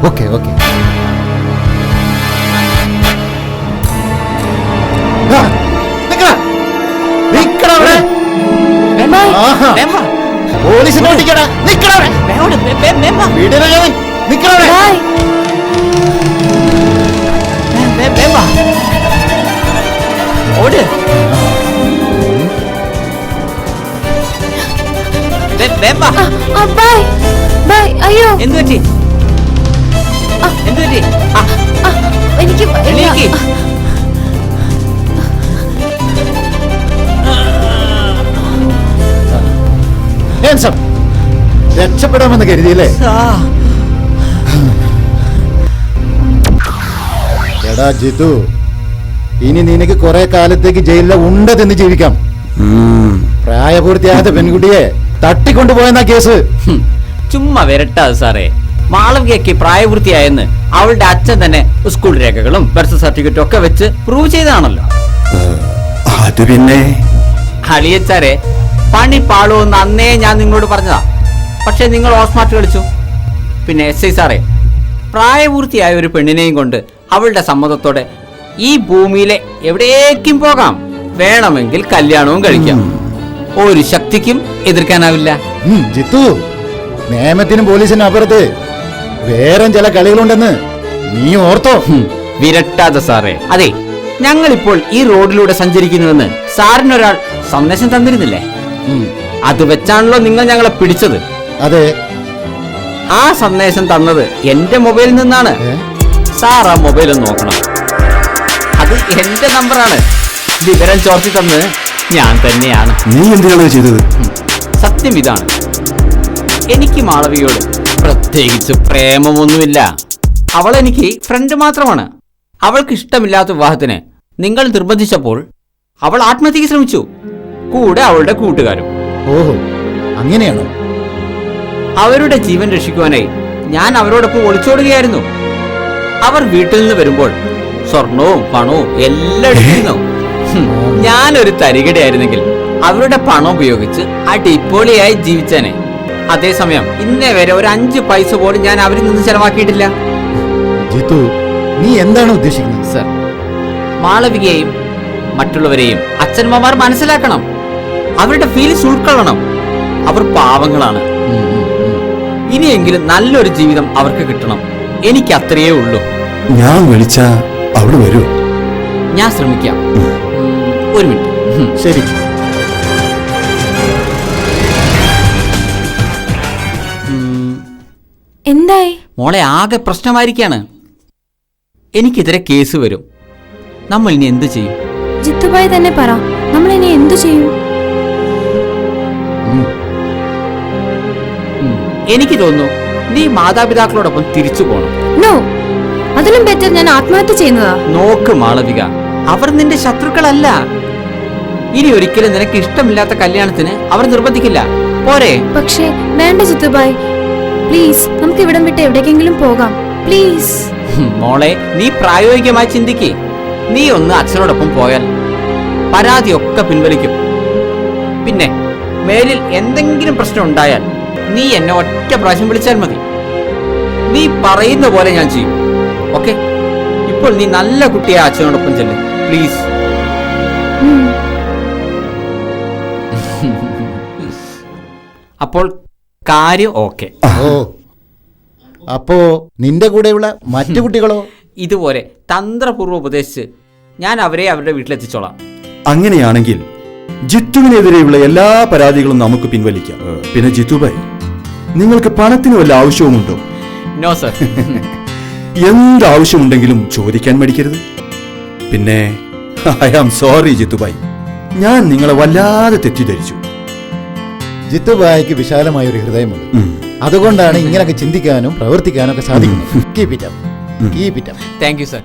Okay okay. പോലീസിനെ ഓടിക്കടാ. അയ്യോ എന്ത് പറ്റി? എനിക്ക് രക്ഷപ്പെടാമെന്ന് കരുതിയല്ലേ? എടാ ജിത്തു, ഇനി നിനക്ക് കുറെ കാലത്തേക്ക് ജയിലിലെ ഉണ്ട തിന്ന് ജീവിക്കാം. പ്രായപൂർത്തിയാകാത്ത പെൺകുട്ടിയെ തട്ടിക്കൊണ്ടുപോയെന്നാ കേസ്. ചുമ്മാ വരട്ടാത് സാറേ. മാളവികയ്ക്ക് പ്രായപൂർത്തിയായെന്ന് അവളുടെ അച്ഛൻ തന്നെ സ്കൂൾ രേഖകളും ബർത്ത് സർട്ടിഫിക്കറ്റും ഒക്കെ വെച്ച് പ്രൂവ് ചെയ്താണല്ലോ. അത് പിന്നെ അളിയച്ചാരെ, പണി പാളുമെന്ന് അന്നേ ഞാൻ നിങ്ങളോട് പറഞ്ഞതാ. പക്ഷെ നിങ്ങൾ ഓസ്മാർട്ട് കളിച്ചു. പിന്നെ എസ് ഐ സാറേ, പ്രായപൂർത്തിയായ ഒരു പെണ്ണിനെയും കൊണ്ട് അവളുടെ സമ്മതത്തോടെ ഈ ഭൂമിയിലെ എവിടേക്കും പോകാം. വേണമെങ്കിൽ കല്യാണവും കഴിക്കാം. ഒരു ശക്തിക്കും എതിർക്കാനാവില്ല. ജിത്തു, നിയമത്തിനും പോലീസിനും അപ്പുറത്ത് വേറെ ചില കളികളുണ്ടെന്ന് നീ ഓർത്തോ? വിരട്ടാതെ സാറേ. അതെ, ഞങ്ങളിപ്പോൾ ഈ റോഡിലൂടെ സഞ്ചരിക്കുന്നുവെന്ന് സാറിനൊരാൾ സന്ദേശം തന്നിരുന്നില്ലേ? അത് വെച്ചാണല്ലോ നിങ്ങൾ ഞങ്ങളെ പിടിച്ചത്. അതെ. ആ സന്ദേശം തന്നത് എന്റെ മൊബൈലിൽ നിന്നാണ്. സാർ ആ മൊബൈൽ ഒന്ന് നോക്കണം. അത് എന്റെ നമ്പറാണ്. വിവരം ചോർത്തി തന്ന് ഞാൻ തന്നെയാണ്. നീ എന്തിനാണ് ചെയ്തത്? സത്യം ഇതാണ്, എനിക്ക് മാളവികയോട് പ്രത്യേകിച്ച് പ്രേമമൊന്നുമില്ല. അവൾ എനിക്ക് ഫ്രണ്ട് മാത്രമാണ്. അവൾക്ക് ഇഷ്ടമില്ലാത്ത വിവാഹത്തിന് നിങ്ങൾ നിർബന്ധിച്ചപ്പോൾ അവൾ ആത്മഹത്യക്ക് ശ്രമിച്ചു, കൂടെ അവളുടെ കൂട്ടുകാരും. ഓഹോ, അങ്ങനെയാണോ? അവരുടെ ജീവൻ രക്ഷിക്കുവാനായി ഞാൻ അവരോടൊപ്പം ഒളിച്ചോടുകയായിരുന്നു. അവർ വീട്ടിൽ നിന്ന് വരുമ്പോൾ സ്വർണവും പണവും എല്ലാം എടുത്തിരുന്നു. ഞാനൊരു തരികിടയായിരുന്നെങ്കിൽ അവരുടെ പണം ഉപയോഗിച്ച് അടിപൊളിയായി ജീവിച്ചേനെ. അതേസമയം ഇന്നേ വരെ ഒരു 5 പൈസ പോലും ഞാൻ അവരിൽ നിന്ന് ചെലവാക്കിയിട്ടില്ല. ജിത്തു, നീ എന്താണ് ഉദ്ദേശിക്കുന്നത്? സർ, മാളവികയെയും മറ്റുള്ളവരെയും അച്ഛനമ്മമാർ മനസ്സിലാക്കണം. അവരുടെ ഫീലിങ്സ് ഉൾക്കൊള്ളണം. അവർ പാവങ്ങളാണ്. ഇനിയെങ്കിലും നല്ലൊരു ജീവിതം അവർക്ക് കിട്ടണം. എനിക്ക് അത്രയേ ഉള്ളൂ. ഞാൻ വിളിച്ച അവിടെ വരൂ? ഞാൻ ശ്രമിക്കാം. ഒരു മിനിറ്റ്. ശരി. എന്തായി? മോളെ, ആകെ പ്രശ്നമായിരിക്കാണ്. എനിക്കെതിരെ കേസ് വരും. നമ്മൾ ഇനി എന്ത് ചെയ്യും? ജിത്തുഭായി തന്നെ പറ, നമ്മൾ ഇനി എന്തു ചെയ്യും? എനിക്ക് തോന്നുന്നു നീ മാതാപിതാക്കളോടൊപ്പം തിരിച്ചു പോകണം. നോ, അതിലും ബെറ്റർ ഞാൻ ആത്മഹത്യ ചെയ്യുന്നതാ. നോക്ക് മാളവിക, അവർ നിന്റെ ശത്രുക്കളല്ല. ഇനി ഒരിക്കലും നിനക്ക് ഇഷ്ടമില്ലാത്ത കല്യാണത്തിന് അവർ നിർബന്ധിക്കില്ല. പോരെ? പക്ഷേ വേണ്ട ജിത്തുഭായി, പ്ലീസ് നമുക്ക് ഇവിടം വിട്ട് എവിടേക്കെങ്കിലും പോകാം, പ്ലീസ്. മോളെ, നീ പ്രായോഗികമായി ചിന്തിക്കേ. നീ ഒന്ന് അച്ഛനോടൊപ്പം പോയാൽ പരാതിയൊക്കെ പിൻവലിക്കും. പിന്നെ മേലിൽ എന്തെങ്കിലും പ്രശ്നം ഉണ്ടായാൽ നീ എന്നെ ഒറ്റ പ്രാവശ്യം വിളിച്ചാൽ മതി. നീ പറയുന്ന പോലെ ഞാൻ ചെയ്യും. ഓക്കെ? ഇപ്പോൾ നീ നല്ല കുട്ടിയെ അച്ഛനോടൊപ്പം ചെല്ലും, പ്ലീസ്. അപ്പോൾ കാര്യം ഓക്കെ. ഓ, അപ്പോ നിന്റെ കൂടെയുള്ള മറ്റു കുട്ടികളോ? ഇതുപോലെ തന്ത്രപൂർവ്വം ഉപദേശിച്ച് ഞാൻ അവരെ അവരുടെ വീട്ടിലെത്തിച്ചോളാം. അങ്ങനെയാണെങ്കിൽ ജിത്തുവിനെതിരെയുള്ള എല്ലാ പരാതികളും നമുക്ക് പിൻവലിക്കാം. പിന്നെ ജിത്തുഭായി, നിങ്ങൾക്ക് പണത്തിന് വല്ല ആവശ്യവുമുണ്ടോ? No sir. എന്താവശ്യമുണ്ടെങ്കിലും ചോദിക്കാൻ മടിക്കരുത്. പിന്നെ ഐ ആം സോറി ജിത്തുഭായി, ഞാൻ നിങ്ങളെ വല്ലാതെ തെറ്റിദ്ധരിച്ചു. ജിത്തുഭായിക്ക് വിശാലമായ ഒരു ഹൃദയമുണ്ട്. അതുകൊണ്ടാണ് ഇങ്ങനെയൊക്കെ ചിന്തിക്കാനും പ്രവർത്തിക്കാനും ഒക്കെ സാധിക്കുന്നത്. Keep it up. Thank you sir.